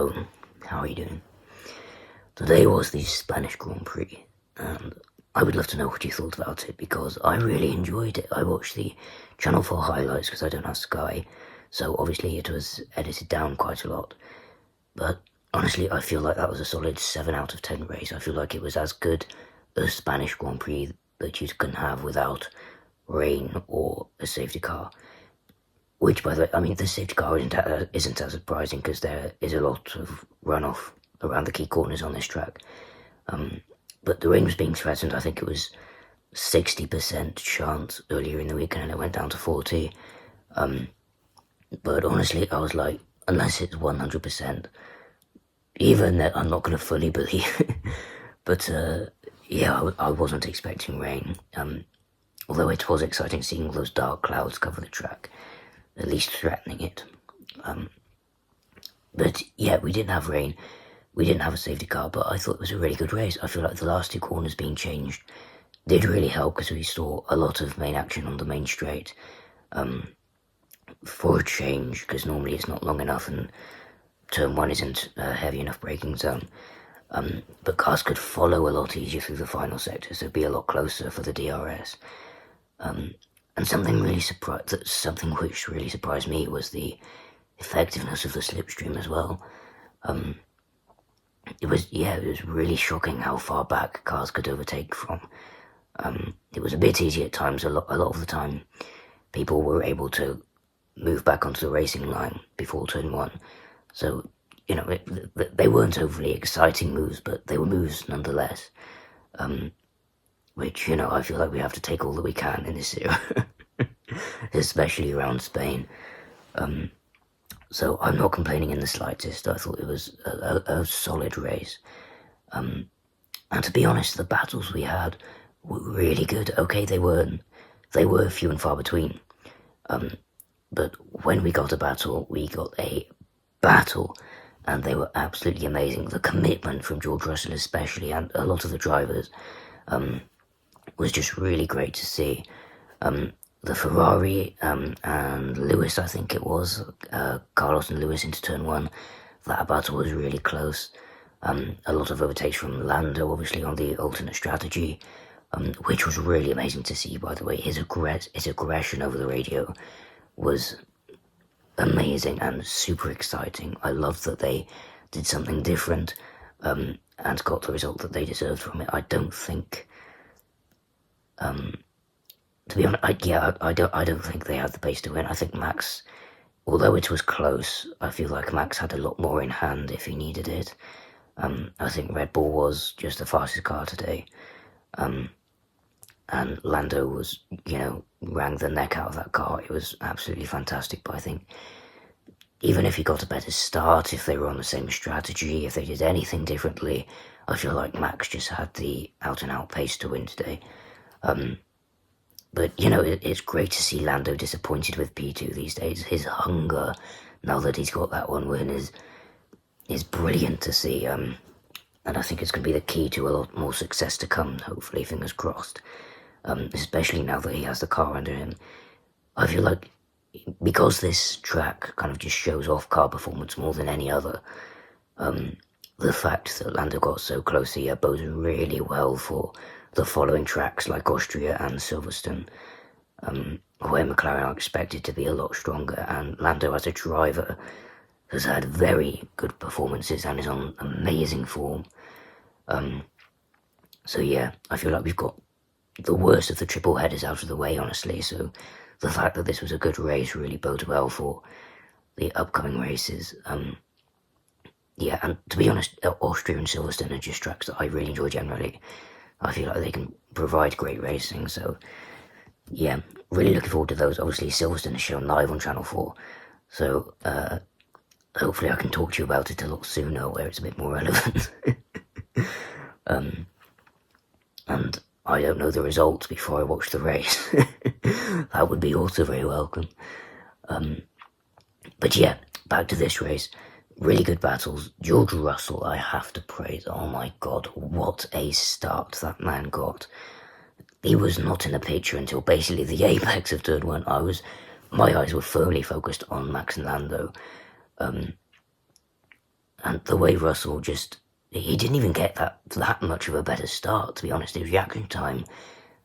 Hello, how are you doing? Today was the Spanish Grand Prix, and I would love to know what you thought about it, because I really enjoyed it. I watched the Channel 4 highlights because I don't have Sky, so obviously it was edited down quite a lot. But honestly, I feel like that was a solid 7 out of 10 race. I feel like it was as good a Spanish Grand Prix that you can have without rain or a safety car. Which, by the way, I mean, the safety car isn't as surprising because there is a lot of runoff around the key corners on this track. But the rain was being threatened. I think it was 60% chance earlier in the weekend, and it went down to 40. But honestly, I was like, unless it's 100%, even that I'm not going to fully believe it. But yeah, I wasn't expecting rain. Although it was exciting seeing those dark clouds cover the track, at least threatening it. But yeah, we didn't have rain. We didn't have a safety car, but I thought it was a really good race. I feel like the last two corners being changed did really help because we saw a lot of main action on the main straight. For a change, because normally it's not long enough and turn one isn't a heavy enough braking zone. But cars could follow a lot easier through the final sector, so be a lot closer for the DRS. And something which really surprised me was the effectiveness of the slipstream as well. It was really shocking how far back cars could overtake from. It was a bit easy at times. A lot of the time, people were able to move back onto the racing line before turn one. So, they weren't overly exciting moves, but they were moves nonetheless. Which, I feel like we have to take all that we can in this era, especially around Spain. So I'm not complaining in the slightest. I thought it was a solid race. And to be honest, the battles we had were really good. Okay, they were few and far between. But when we got a battle, and they were absolutely amazing. The commitment from George Russell especially, and a lot of the drivers, was just really great to see. The Ferrari and Lewis, I think it was, Carlos and Lewis into turn one, that battle was really close. A lot of overtakes from Lando, obviously, on the alternate strategy, which was really amazing to see, by the way. His aggression over the radio was amazing and super exciting. I loved that they did something different and got the result that they deserved from it. I don't think... to be honest, I don't think they had the pace to win. I think Max, although it was close, I feel like Max had a lot more in hand if he needed it. I think Red Bull was just the fastest car today. And Lando was, rang the neck out of that car. It was absolutely fantastic, but I think even if he got a better start, if they were on the same strategy, if they did anything differently, I feel like Max just had the out-and-out pace to win today. But, it's great to see Lando disappointed with P2 these days. His hunger, now that he's got that one win, is brilliant to see. And I think it's going to be the key to a lot more success to come, hopefully, fingers crossed. Especially now that he has the car under him. I feel like, because this track kind of just shows off car performance more than any other, the fact that Lando got so close here bodes really well for the following tracks like Austria and Silverstone, where McLaren are expected to be a lot stronger, and Lando as a driver has had very good performances and is on amazing form. So yeah, I feel like we've got the worst of the triple headers out of the way, honestly, so the fact that this was a good race really bodes well for the upcoming races. Yeah, and to be honest, Austria and Silverstone are just tracks that I really enjoy generally. I feel like they can provide great racing, so yeah, really looking forward to those. Obviously, Silverstone is shown live on Channel 4, so hopefully I can talk to you about it a lot sooner, where it's a bit more relevant. And I don't know the results before I watch the race. That would be also very welcome. But yeah, back to this race. Really good battles. George Russell, I have to praise. Oh my god, what a start that man got. He was not in the picture until basically the apex of turn one. My eyes were firmly focused on Max and Lando. And the way Russell he didn't even get that much of a better start, to be honest. His reaction time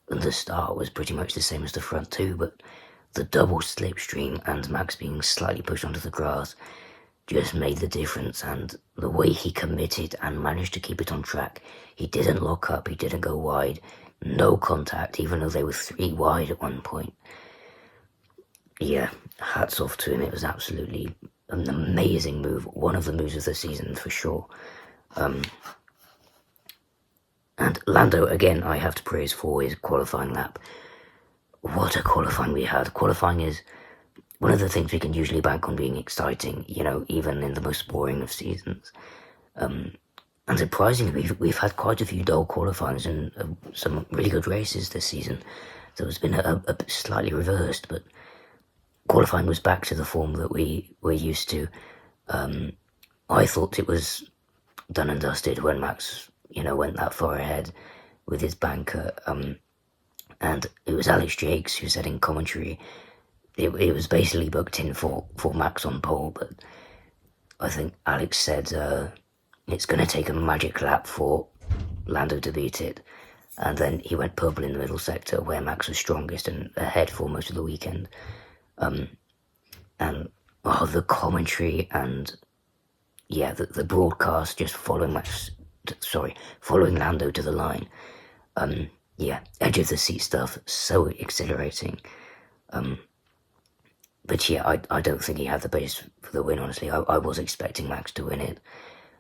and the start was pretty much the same as the front two, but the double slipstream and Max being slightly pushed onto the grass just made the difference, and the way he committed and managed to keep it on track. He didn't lock up, he didn't go wide, no contact, even though they were 3 wide at one point. Yeah, hats off to him. It was absolutely an amazing move, one of the moves of the season for sure. And Lando, again, I have to praise for his qualifying lap. What a qualifying we had. Qualifying is one of the things we can usually bank on being exciting, even in the most boring of seasons. And surprisingly, we've had quite a few dull qualifyings and some really good races this season. So it's been a slightly reversed, but qualifying was back to the form that we were used to. I thought it was done and dusted when Max, went that far ahead with his banker. And it was Alex Jakes who said in commentary, it was basically booked in for Max on pole, but I think Alex said it's going to take a magic lap for Lando to beat it. And then he went purple in the middle sector where Max was strongest and ahead for most of the weekend. And the commentary and the broadcast just following Lando to the line. Edge of the seat stuff, so exhilarating. But yeah, I don't think he had the pace for the win, honestly. I was expecting Max to win it.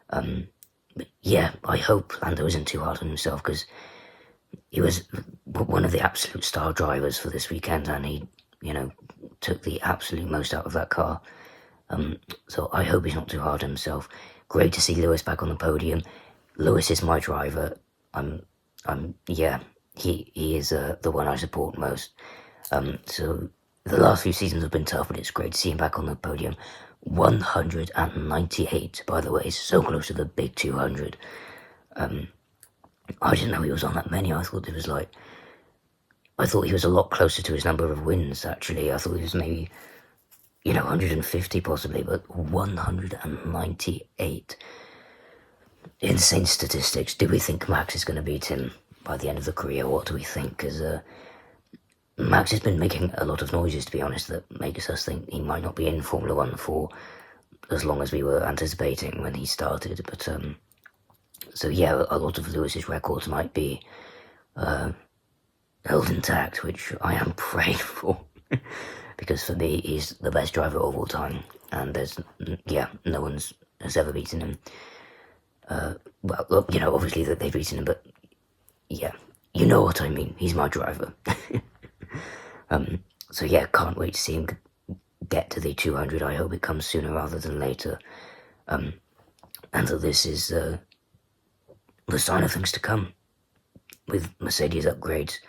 But yeah, I hope Lando isn't too hard on himself, because he was one of the absolute star drivers for this weekend, and he, took the absolute most out of that car. So I hope he's not too hard on himself. Great to see Lewis back on the podium. Lewis is my driver. He is the one I support most. So the last few seasons have been tough, but it's great to see him back on the podium. 198, by the way, so close to the big 200. I didn't know he was on that many. I thought he was a lot closer to his number of wins, actually. I thought he was maybe, 150 possibly, but 198. Insane statistics. Do we think Max is going to beat him by the end of the career? What do we think? Because Max has been making a lot of noises, to be honest, that makes us think he might not be in Formula One for as long as we were anticipating when he started. But so yeah, a lot of Lewis's records might be held intact, which I am praying for, because for me he's the best driver of all time, and no one has ever beaten him. Obviously that they've beaten him, but yeah, you know what I mean. He's my driver. So yeah, can't wait to see him get to the 200. I hope it comes sooner rather than later. And that this is the sign of things to come, with Mercedes upgrades,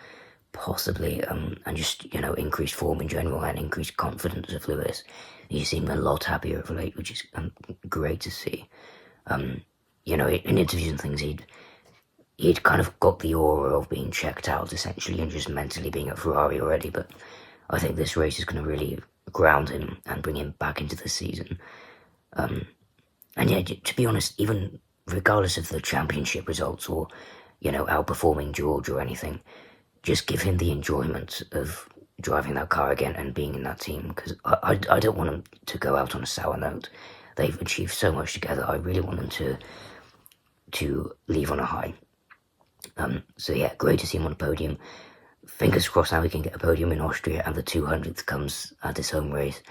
possibly, and just, increased form in general and increased confidence of Lewis. He seemed a lot happier of late, which is great to see. In interviews and things, he'd kind of got the aura of being checked out, essentially, and just mentally being at Ferrari already, but I think this race is going to really ground him and bring him back into the season. And yeah, to be honest, even regardless of the championship results or, outperforming George or anything, just give him the enjoyment of driving that car again and being in that team, because I don't want him to go out on a sour note. They've achieved so much together. I really want them to leave on a high. So yeah, great to see him on the podium. Fingers crossed now we can get a podium in Austria, and the 200th comes at his home race.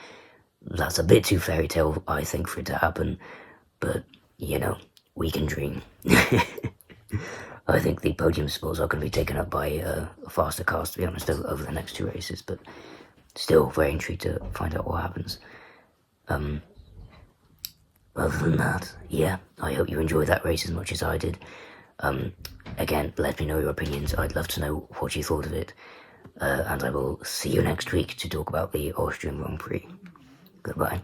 That's a bit too fairy tale, I think, for it to happen, but, we can dream. I think the podium spots are going to be taken up by faster cars, to be honest, over the next 2 races, but still very intrigued to find out what happens. Other than that, yeah, I hope you enjoyed that race as much as I did. Again, let me know your opinions. I'd love to know what you thought of it. And I will see you next week to talk about the Austrian Grand Prix. Goodbye.